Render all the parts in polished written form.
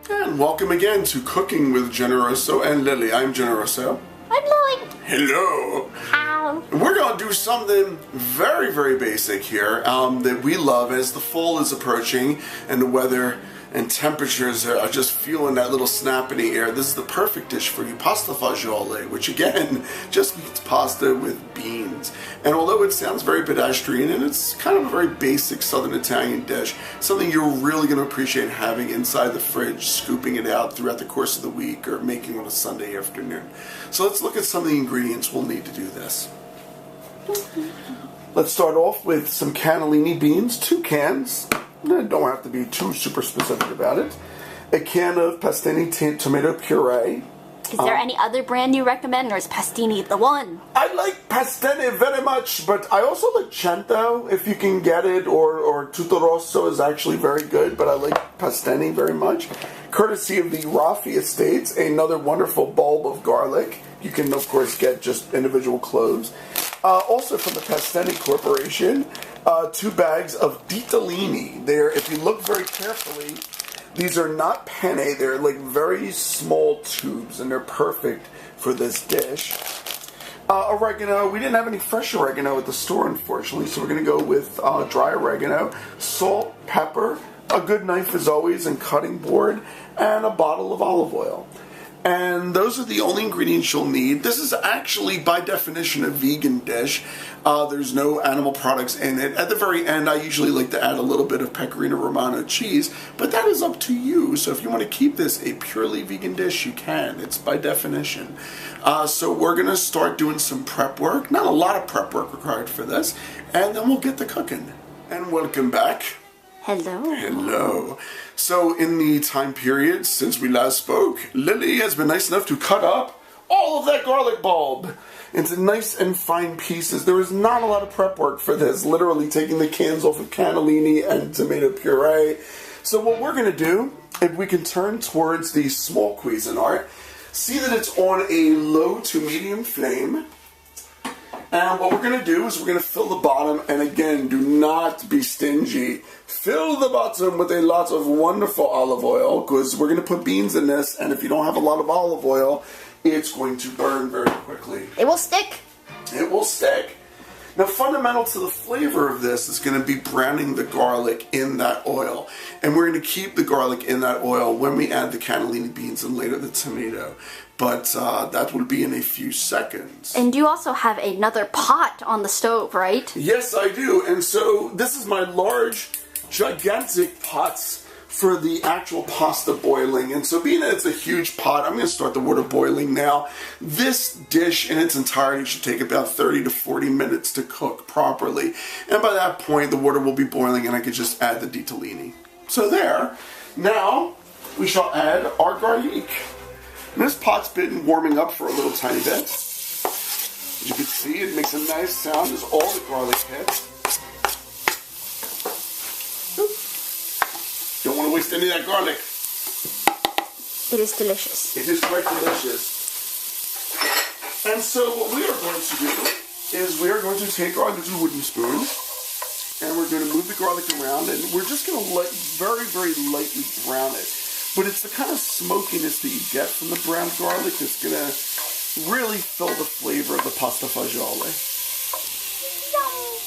And welcome again to Cooking with Generoso and Lily. I'm Generoso. I'm Lily. Hello. How? We're going to do something very, very basic here that we love as the fall is approaching and the weather and temperatures are just feeling that little snap in the air. This is the perfect dish for you, pasta fagioli, which again just means pasta with beans. And although it sounds very pedestrian and it's kind of a very basic Southern Italian dish, something you're really going to appreciate having inside the fridge, scooping it out throughout the course of the week or making on a Sunday afternoon. So let's look at some of the ingredients we'll need to do this. Let's start off with some cannellini beans, 2 cans. Don't have to be too super specific about it. A can of pastini tomato puree. Is there any other brand you recommend, or is pastini the one? I like pastini very much, but I also like cento if you can get it, or tutto rosso is actually very good, but I like pastini very much. Courtesy of the Raffi Estates, another wonderful bulb of garlic. You can, of course, get just individual cloves. Also from the Pastini Corporation, 2 bags of ditalini. If you look very carefully, these are not penne, they're like very small tubes, and they're perfect for this dish. Oregano, we didn't have any fresh oregano at the store, unfortunately, so we're going to go with dry oregano. Salt, pepper, a good knife as always, and cutting board, and a bottle of olive oil. And those are the only ingredients you'll need. This is actually, by definition, a vegan dish. There's no animal products in it. At the very end, I usually like to add a little bit of Pecorino Romano cheese, but that is up to you. So if you want to keep this a purely vegan dish, you can. It's by definition. So we're going to start doing some prep work. Not a lot of prep work required for this. And then we'll get to cooking. And welcome back. Hello. Hello. So in the time period since we last spoke, Lily has been nice enough to cut up all of that garlic bulb into nice and fine pieces. There is not a lot of prep work for this, literally taking the cans off of cannellini and tomato puree. So what we're going to do, if we can turn towards the small Cuisinart, see that it's on a low to medium flame. And what we're going to do is we're going to fill the bottom, and again, do not be stingy. Fill the bottom with a lot of wonderful olive oil, because we're going to put beans in this, and if you don't have a lot of olive oil, it's going to burn very quickly. It will stick. It will stick. Now, fundamental to the flavor of this is going to be browning the garlic in that oil. And we're going to keep the garlic in that oil when we add the cannellini beans and later the tomato. But that will be in a few seconds. And you also have another pot on the stove, right? Yes, I do. And so this is my large, gigantic pots for the actual pasta boiling. And so being that it's a huge pot, I'm going to start the water boiling now. This dish in its entirety should take about 30 to 40 minutes to cook properly. And by that point, the water will be boiling and I could just add the ditalini. So there. Now, we shall add our garlic. And this pot's been warming up for a little tiny bit. As you can see, it makes a nice sound as all the garlic hits. Don't want to waste any of that garlic. It is delicious. It is quite delicious. And so what we are going to do is we are going to take our little wooden spoon and we're going to move the garlic around, and we're just going to very, very lightly brown it. But it's the kind of smokiness that you get from the browned garlic that's going to really fill the flavor of the pasta fagioli.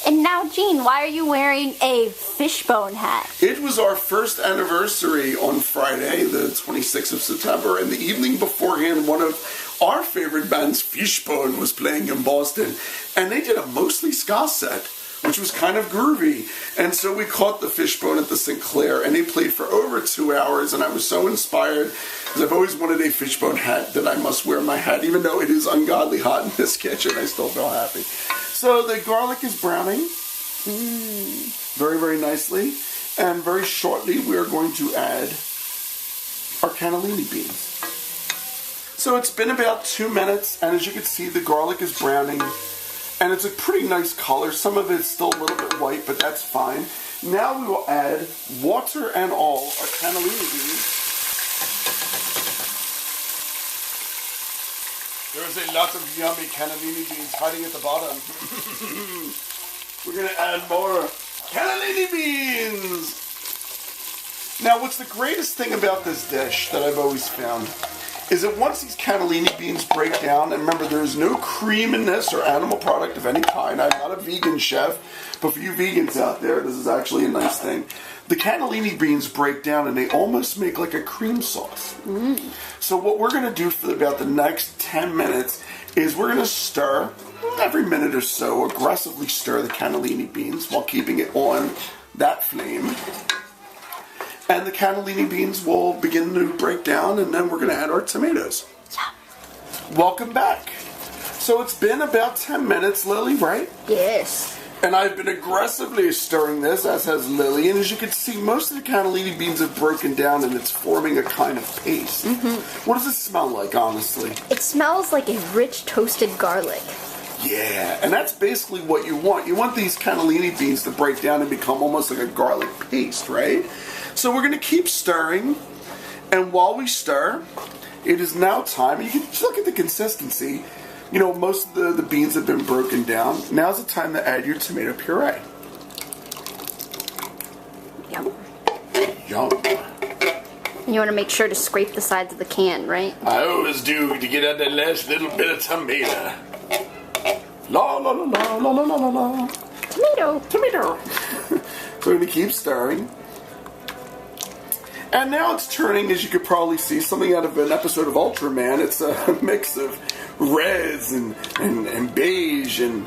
And now, Jean, why are you wearing a fishbone hat? It was our first anniversary on Friday, the 26th of September, and the evening beforehand, one of our favorite bands, Fishbone, was playing in Boston, and they did a mostly ska set, which was kind of groovy. And so we caught the Fishbone at the Sinclair, and they played for over 2 hours, and I was so inspired, because I've always wanted a Fishbone hat that I must wear my hat. Even though it is ungodly hot in this kitchen, I still feel happy. So the garlic is browning very, very nicely, and very shortly we are going to add our cannellini beans. So it's been about 2 minutes, and as you can see, the garlic is browning. And it's a pretty nice color. Some of it's still a little bit white, but that's fine. Now we will add water and all our cannellini beans. There's a lot of yummy cannellini beans hiding at the bottom. We're going to add more cannellini beans. Now, what's the greatest thing about this dish that I've always found is that once these cannellini beans break down, and remember, there's no cream in this or animal product of any kind. I'm not a vegan chef, but for you vegans out there, this is actually a nice thing. The cannellini beans break down and they almost make like a cream sauce. So what we're going to do for about the next 10 minutes is we're going to stir every minute or so, aggressively stir the cannellini beans while keeping it on that flame. And the cannellini beans will begin to break down, and then we're going to add our tomatoes. Yeah. Welcome back. So it's been about 10 minutes, Lily, right? Yes. And I've been aggressively stirring this, as has Lily. And as you can see, most of the cannellini beans have broken down, and it's forming a kind of paste. What does it smell like, honestly? It smells like a rich toasted garlic. Yeah, and that's basically what you want. You want these cannellini beans to break down and become almost like a garlic paste, right? So we're going to keep stirring, and while we stir, it is now time. You can just look at the consistency. You know, most of the beans have been broken down. Now's the time to add your tomato puree. Yum. Yum. And you want to make sure to scrape the sides of the can, right? I always do, to get out that last little bit of tomato. La la la la la la la la. Tomato. Tomato. So we're going to keep stirring. And now it's turning, as you could probably see, something out of an episode of Ultraman. It's a mix of reds and beige. And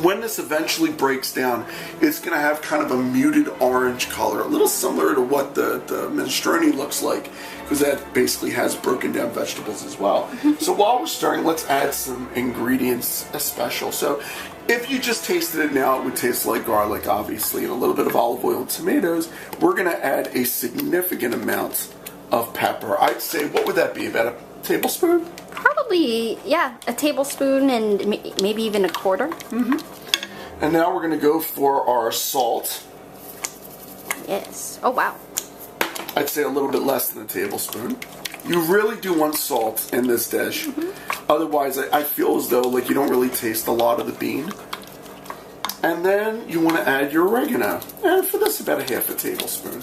when this eventually breaks down, it's going to have kind of a muted orange color, a little similar to what the minestrone looks like, because that basically has broken down vegetables as well. So while we're stirring, let's add some ingredients special. So if you just tasted it now, it would taste like garlic, obviously, and a little bit of olive oil and tomatoes. We're going to add a significant amount of pepper. I'd say, what would that be, about a tablespoon? Probably, yeah, a tablespoon and maybe even a quarter. And now we're going to go for our salt. Yes. Oh, wow. I'd say a little bit less than a tablespoon. You really do want salt in this dish. Otherwise, I feel as though like you don't really taste a lot of the bean. And then you want to add your oregano. And for this, about a half a tablespoon.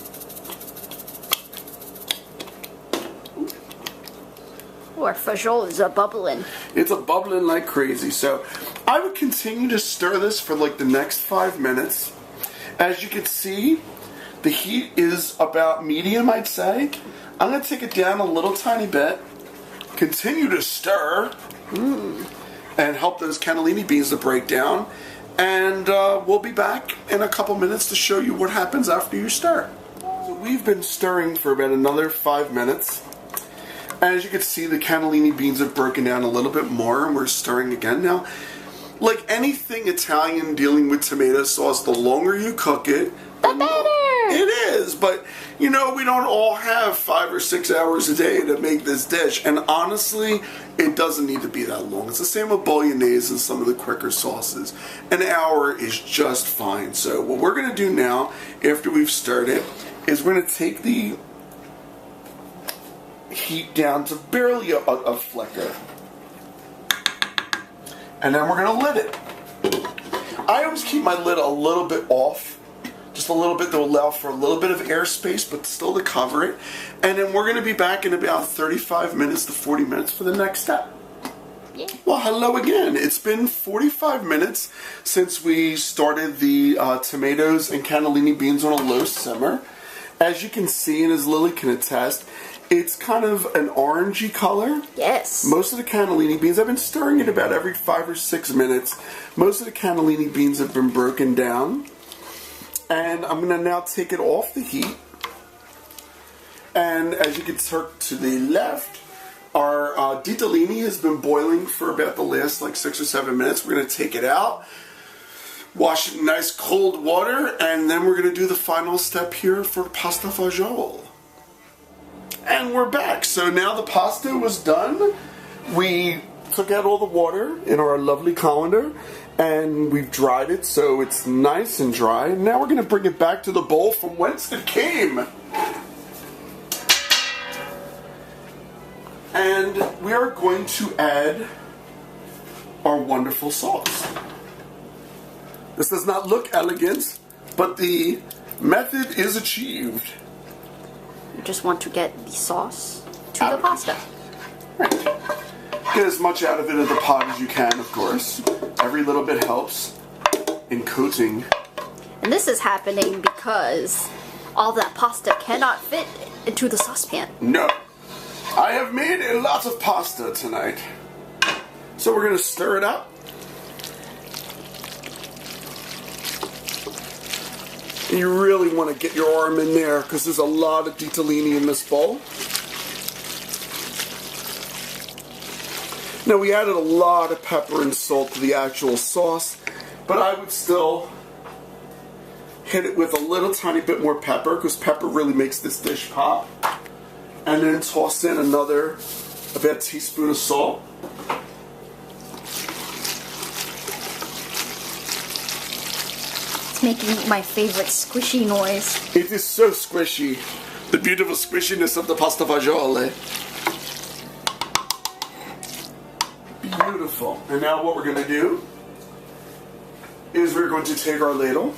Oh, our fagioli is a bubbling. It's a bubbling like crazy. So I would continue to stir this for like the next 5 minutes. As you can see, the heat is about medium, I'd say. I'm going to take it down a little tiny bit. Continue to stir. And help those cannellini beans to break down. And we'll be back in a couple minutes to show you what happens after you stir. So we've been stirring for about another 5 minutes. As you can see, the cannellini beans have broken down a little bit more, and we're stirring again. Now, like anything Italian dealing with tomato sauce, the longer you cook it, The better! It is, but you know, we don't all have 5 or 6 hours a day to make this dish, and honestly, it doesn't need to be that long. It's the same with bolognese and some of the quicker sauces. An hour is just fine. So what we're going to do now, after we've stirred it, is we're going to take the heat down to barely a flicker. And then we're going to lid it. I always keep my lid a little bit off, just a little bit to allow for a little bit of airspace, but still to cover it. And then we're going to be back in about 35 minutes to 40 minutes for the next step. Yeah. Well, hello again. It's been 45 minutes since we started the tomatoes and cannellini beans on a low simmer. As you can see, and as Lily can attest, it's kind of an orangey color. Yes. Most of the cannellini beans, I've been stirring it about every 5 or 6 minutes. Most of the cannellini beans have been broken down. And I'm going to now take it off the heat. And as you can see to the left, our ditalini has been boiling for about the last like 6 or 7 minutes. We're going to take it out, wash it in nice cold water, and then we're going to do the final step here for pasta fagioli. And we're back. So now the pasta was done. We took out all the water in our lovely colander, and we've dried it so it's nice and dry. Now we're going to bring it back to the bowl from whence it came. And we are going to add our wonderful sauce. This does not look elegant, but the method is achieved. just want to get the sauce to the pasta. Right. Get as much out of it in the pot as you can, of course. Every little bit helps in coating. And this is happening because all that pasta cannot fit into the saucepan. No. I have made a lot of pasta tonight. So we're going to stir it up. You really want to get your arm in there because there's a lot of ditalini in this bowl. Now we added a lot of pepper and salt to the actual sauce, but I would still hit it with a little tiny bit more pepper because pepper really makes this dish pop. And then toss in about a teaspoon of salt. It's making my favorite squishy noise. It is so squishy. The beautiful squishiness of the pasta fagioli. Beautiful. And now what we're going to do is we're going to take our ladle,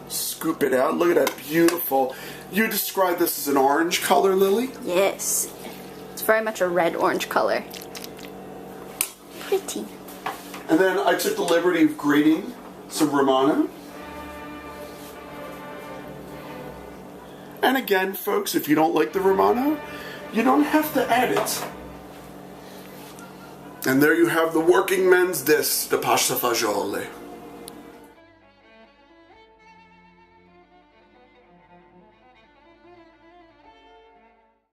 scoop it out. Look at that beautiful. You describe this as an orange color, Lily? Yes. It's very much a red-orange color. Pretty. And then I took the liberty of grating some Romano. And again, folks, if you don't like the Romano, you don't have to add it. And there you have the working men's dish, the pasta fagioli.